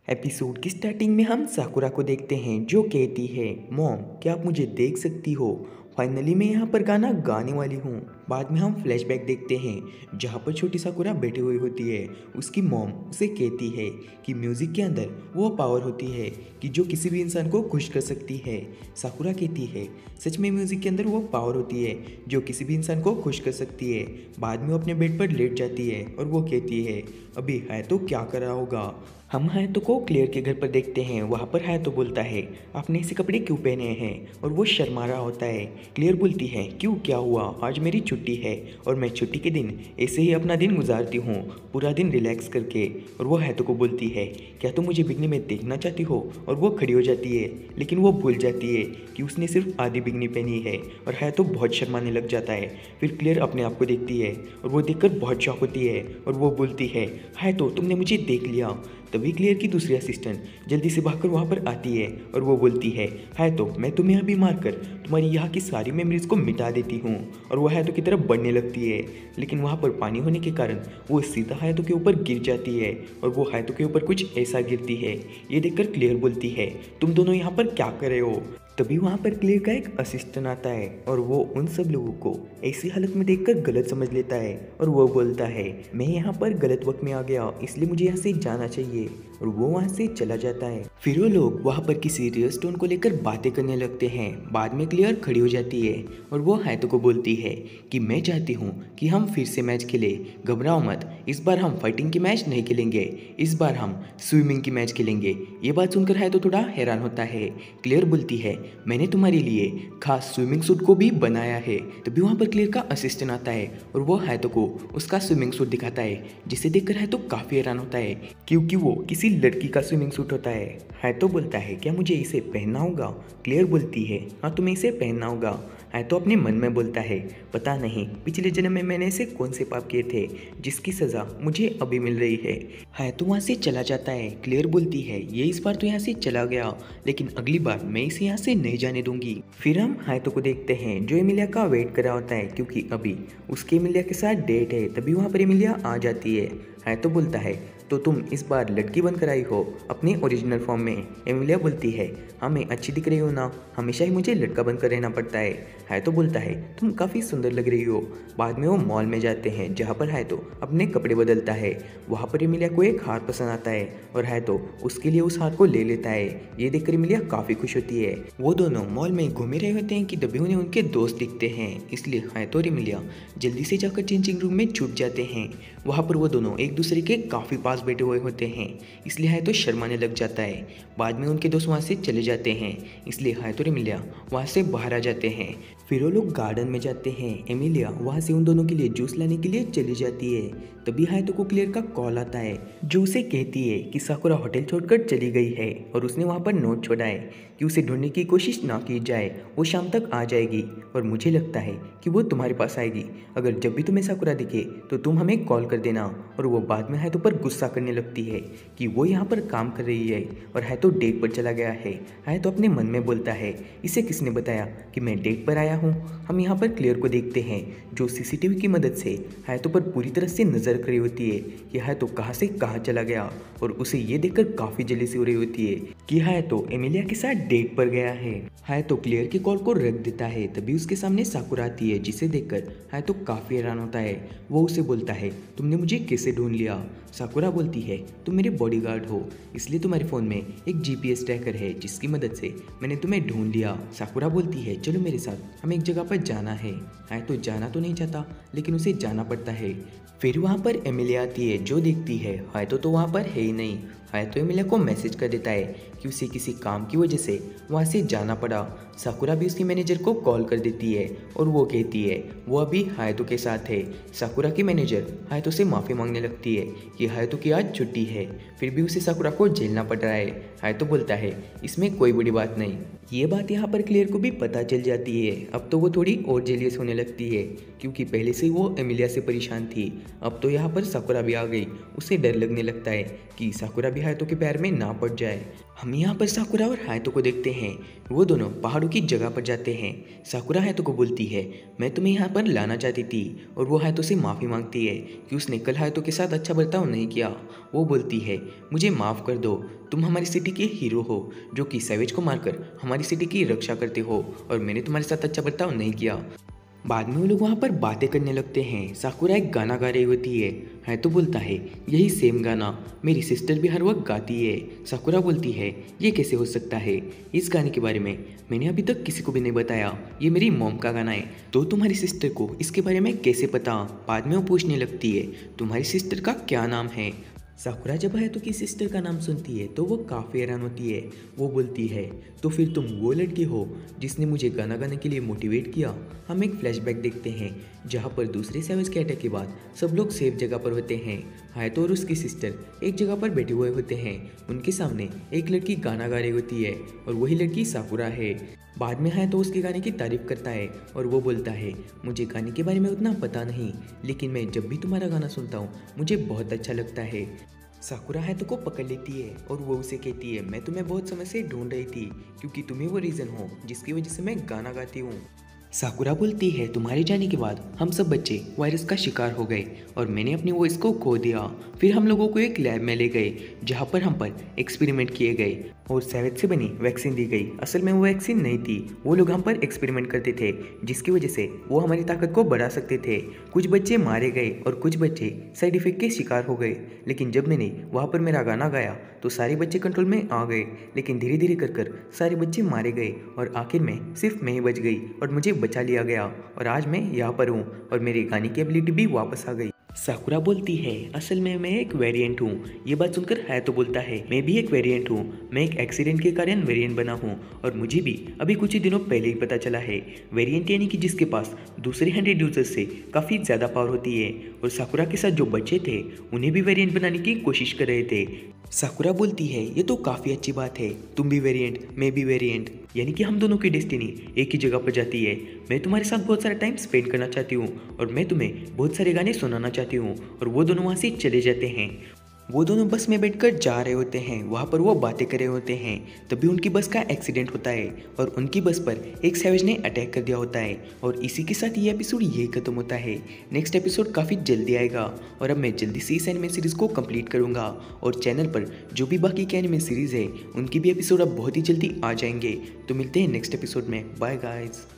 Episode की starting में हम साकुरा को देखते हैं जो कहती है, मॉम क्या आप मुझे देख सकती हो? फाइनली मैं यहाँ पर गाना गाने वाली हूँ। बाद में हम फ्लैशबैक देखते हैं जहाँ पर छोटी साकुरा बैठी हुई होती है। उसकी मॉम उसे कहती है कि म्यूज़िक के अंदर वो पावर होती है कि जो किसी भी इंसान को खुश कर सकती है। साकुरा कहती है सच में म्यूज़िक के अंदर वो पावर होती है जो किसी भी इंसान को खुश कर सकती है। बाद में वो अपने बेड पर लेट जाती है और वो कहती है अभी है तो क्या कर रहा होगा। हम हायतो को क्लियर के घर पर देखते हैं। वहाँ पर हायतो बोलता है आपने ऐसे कपड़े क्यों पहने हैं और वो शर्मा रहा होता है। क्लियर बोलती है क्यों क्या हुआ, आज मेरी छुट्टी है और मैं छुट्टी के दिन ऐसे ही अपना दिन गुजारती हूँ पूरा दिन रिलैक्स करके। और वो हायतो को बोलती है क्या तुम मुझे बिकनी में देखना चाहती हो। और वो खड़ी हो जाती है लेकिन वो भूल जाती है कि उसने सिर्फ आधी बिकनी पहनी है और हायतो बहुत शर्माने लग जाता है। फिर क्लियर अपने आप को देखती है और वो देखकर बहुत शॉक होती है और वो बोलती है हायतो तुमने मुझे देख लिया। तभी क्लियर की दूसरी असिस्टेंट जल्दी से भागकर वहाँ पर आती है और वो बोलती है तो मैं तुम्हें अभी मारकर तुम्हारी यहाँ की सारी मेमोरीज को मिटा देती हूँ। और वो हायतो की तरफ बढ़ने लगती है लेकिन वहाँ पर पानी होने के कारण वो सीधा हायतो के ऊपर गिर जाती है और वो हायतो के ऊपर कुछ ऐसा गिरती है। ये देखकर क्लियर बोलती है तुम दोनों यहाँ पर क्या कर रहे हो। तभी वहाँ पर क्लियर का एक असिस्टेंट आता है और वो उन सब लोगों को ऐसी हालत में देखकर गलत समझ लेता है और वो बोलता है मैं यहाँ पर गलत वक्त में आ गया इसलिए मुझे यहाँ से जाना चाहिए। और वो वहाँ से चला जाता है। फिर वो लोग वहाँ पर किसी रियल स्टोन को लेकर बातें करने लगते हैं। बाद में क्लियर खड़ी हो जाती है और वो हायतो को बोलती है कि मैं चाहती हूँ कि हम फिर से मैच खेले, घबराओ मत, इस बार हम फाइटिंग की मैच नहीं खेलेंगे, इस बार हम स्विमिंग की मैच खेलेंगे। ये बात सुनकर हायतो थोड़ा हैरान होता है। क्लियर बोलती है मैंने तुम्हारे लिए खास स्विमिंग सूट को भी बनाया है। तभी वहाँ पर क्लियर का असिस्टेंट आता है और वो हायतो को उसका स्विमिंग सूट दिखाता है जिसे देखकर हायतो काफ़ी हैरान होता है क्योंकि वो किसी लड़की का स्विमिंग सूट होता है। हायतो बोलता है क्या मुझे इसे पहनना होगा। क्लियर बोलती है हाँ तुम्हें इसे पहनना होगा। हायतो अपने मन में बोलता है पता नहीं पिछले जन्म में मैंने ऐसे कौन से पाप किए थे जिसकी सज़ा मुझे अभी मिल रही है। हायतो वहाँ से चला जाता है। क्लियर बोलती है ये इस बार तो यहाँ से चला गया लेकिन अगली बार मैं इसे यहाँ से नहीं जाने दूंगी। फिर हम हायतो को देखते हैं जो एमिलिया का वेट कर रहा होता है क्योंकि अभी उसके एमिलिया के साथ डेट है। तभी वहाँ पर एमिलिया आ जाती है। हायतो बोलता है तो तुम इस बार लड़की बनकर आई हो अपने ओरिजिनल फॉर्म में। एमिलिया बोलती है हाँ मैं अच्छी दिख रही हूँ ना, हमेशा ही मुझे लड़का बनकर रहना पड़ता है। हायतो बोलता है तुम काफ़ी सुंदर लग रही हो। बाद में वो मॉल में जाते हैं जहाँ पर हायतो अपने कपड़े बदलता है। वहाँ पर एमिलिया को एक हार पसंद आता है और हायतो उसके लिए उस हार को ले लेता है। ये देखकर एमिलिया काफ़ी खुश होती है। वो दोनों मॉल में घूमे रहे होते हैं कि तभी उन्हें उनके दोस्त दिखते हैं इसलिए हायतो और एमिलिया जल्दी से जाकर चेंजिंग रूम में छुप जाते हैं। वहाँ पर वो दोनों एक दूसरे के काफ़ी पास बैठे हुए होते हैं इसलिए हायतो शर्माने लग जाता है। बाद में उनके दोस्त वहाँ से चले जाते हैं इसलिए हायतो और एमिलिया वहाँ से बाहर आ जाते हैं। फिर वो लोग गार्डन में जाते हैं। एमिलिया वहाँ से उन दोनों के लिए जूस लाने के लिए चली जाती है। तभी हायतो को क्लियर का कॉल आता है जो उसे कहती है कि साकुरा होटल छोड़कर चली गई है और उसने वहाँ पर नोट छोड़ा है कि उसे ढूंढने की कोशिश ना की जाए, वो शाम तक आ जाएगी और मुझे लगता है कि वो तुम्हारे पास आएगी। अगर जब भी तुम्हें साकुरा दिखे तो तुम हमें कॉल कर देना। और वो बाद में हायतो पर गुस्सा करने लगती है कि वो यहाँ पर काम कर रही है और हायतो डेट पर चला गया है। हायतो अपने मन में बोलता है इसे किसने बताया कि मैं डेट पर आया हूँ। हम यहाँ पर क्लियर को देखते हैं जो सीसीटीवी की मदद से हायतो पर पूरी तरह से नजर कर रही होती है कि हायतो कहाँ से कहाँ चला गया और उसे ये देखकर काफी जेलसी हो रही होती है कि हायतो एमिलिया के साथ डेट पर गया है। हायतो क्लियर की कॉल को रख देता है। तभी उसके सामने साकुरा आती है जिसे देखकर हायतो काफी हैरान होता है। वो उसे बोलता है तुमने मुझे कैसे ढूंढ लिया। साकुरा बोलती है तुम मेरे बॉडीगार्ड हो इसलिए तुम्हारे फ़ोन में एक जीपीएस ट्रैकर है जिसकी मदद से मैंने तुम्हें ढूंढ लिया। साकुरा बोलती है चलो मेरे साथ, हमें एक जगह पर जाना है। हायतो जाना तो नहीं चाहता लेकिन उसे जाना पड़ता है। फिर वहाँ पर एमिलिया आती है जो देखती है हायतो तो वहाँ पर है ही नहीं। हायतो एमिलिया को मैसेज कर देता है कि उसे किसी काम की वजह से वहाँ से जाना पड़ा। साकुरा भी उसकी मैनेजर को कॉल कर देती है और वो कहती है वो अभी हायतो के साथ है। साकुरा की मैनेजर हायतो से माफ़ी मांगने लगती है कि हायतो की आज छुट्टी है, फिर भी उसे साकुरा को झेलना पड़ रहा है। हायतो बोलता है इसमें कोई बड़ी बात नहीं। ये बात यहाँ पर क्लियर को भी पता चल जाती है। अब तो वो थोड़ी और जेलियस होने लगती है क्योंकि पहले से वो एमिलिया से परेशान थी, अब तो यहाँ पर साकुरा भी आ गई। उसे डर लगने लगता है कि साकुरा भी हायतो के पैर में ना पड़ जाए। हम यहाँ पर साकुरा और हायतो को देखते हैं। वो दोनों पहाड़ों की जगह पर जाते हैं। साकुरा हायतो को बोलती है, मैं तुम्हें यहाँ पर लाना चाहती थी, और वो हायतो से माफ़ी मांगती है कि उसने कल हायतो के साथ अच्छा बर्ताव नहीं किया। वो बोलती है, मुझे माफ़ कर दो, तुम हमारी सिटी के हीरो हो जो कि सैवेज को मारकर हमारी सिटी की रक्षा करते हो, और मैंने तुम्हारे साथ अच्छा बर्ताव नहीं किया। बाद में वो लोग वहाँ पर बातें करने लगते हैं। साकुरा एक गाना गा रही होती है तो बोलता है, यही सेम गाना मेरी सिस्टर भी हर वक्त गाती है। साकुरा बोलती है, ये कैसे हो सकता है, इस गाने के बारे में मैंने अभी तक किसी को भी नहीं बताया, ये मेरी मॉम का गाना है, तो तुम्हारी सिस्टर को इसके बारे में कैसे पता। बाद में वो पूछने लगती है, तुम्हारी सिस्टर का क्या नाम है। साकुरा जब हायतो की सिस्टर का नाम सुनती है तो वो काफ़ी हैरान होती है। वो बोलती है, तो फिर तुम वो लड़की हो जिसने मुझे गाना गाने के लिए मोटिवेट किया। हम एक फ्लैशबैक देखते हैं जहाँ पर दूसरे सैवेज के अटैक के बाद सब लोग सेफ जगह पर होते हैं। हायतो और उसकी सिस्टर एक जगह पर बैठे हुए होते हैं। उनके सामने एक लड़की गाना गा रही होती है और वही लड़की साकुरा है। बाद में हायतो उसके गाने की तारीफ करता है और वो बोलता है, मुझे गाने के बारे में उतना पता नहीं, लेकिन मैं जब भी तुम्हारा गाना सुनता हूँ मुझे बहुत अच्छा लगता है। साकुरा हायतो को पकड़ लेती है और वो उसे कहती है, मैं तुम्हें बहुत समय से ढूंढ रही थी क्योंकि तुम्हें वो रीज़न हो जिसकी वजह से मैं गाना गाती हूँ। साकुरा बोलती है, तुम्हारे जाने के बाद हम सब बच्चे वायरस का शिकार हो गए और मैंने अपनी वॉइस को खो दिया। फिर हम लोगों को एक लैब में ले गए जहाँ पर हम पर एक्सपेरिमेंट किए गए और सैवेज से बनी वैक्सीन दी गई। असल में वो वैक्सीन नहीं थी, वो लोग हम पर एक्सपेरिमेंट करते थे जिसकी वजह से वो हमारी ताकत को बढ़ा सकते थे। कुछ बच्चे मारे गए और कुछ बच्चे साइड इफेक्ट के शिकार हो गए, लेकिन जब मैंने वहाँ पर मेरा गाना गाया तो सारे बच्चे कंट्रोल में आ गए, लेकिन धीरे धीरे कर कर सारे बच्चे मारे गए और आखिर में सिर्फ मैं ही बच गई और मुझे बचा लिया गया और आज मैं यहाँ पर हूँ और मेरी गाने की एबिलिटी भी वापस आ गई। साकुरा बोलती है, असल में मैं एक वेरिएंट हूँ। ये बात सुनकर हायतो बोलता है, मैं भी एक वेरिएंट हूँ, मैं एक एक्सीडेंट के कारण वेरिएंट बना हूँ और मुझे भी अभी कुछ ही दिनों पहले ही पता चला है। वेरिएंट यानी कि जिसके पास दूसरे 100 यूजर्स से काफ़ी ज़्यादा पावर होती है, और साकुरा के साथ जो बच्चे थे उन्हें भी वेरिएंट बनाने की कोशिश कर रहे थे। साकुरा बोलती है, ये तो काफ़ी अच्छी बात है, तुम भी वेरिएंट मैं भी वेरिएंट, यानी कि हम दोनों की डेस्टिनी एक ही जगह पर जाती है। मैं तुम्हारे साथ बहुत सारा टाइम स्पेंड करना चाहती हूँ और मैं तुम्हें बहुत सारे गाने सुनाना चाहती हूँ। और वो दोनों वहाँ से चले जाते हैं। वो दोनों बस में बैठकर जा रहे होते हैं, वहाँ पर वो बातें कर रहे होते हैं, तभी उनकी बस का एक्सीडेंट होता है और उनकी बस पर एक सैवेज ने अटैक कर दिया होता है। और इसी के साथ ये एपिसोड यही खत्म होता है। नेक्स्ट एपिसोड काफ़ी जल्दी आएगा और अब मैं जल्दी से इस एनिमे सीरीज़ को कंप्लीट करूँगा और चैनल पर जो भी बाकी के एनिमे सीरीज़ है उनकी भी एपिसोड अब बहुत ही जल्दी आ जाएंगे। तो मिलते हैं नेक्स्ट एपिसोड में। Bye guys.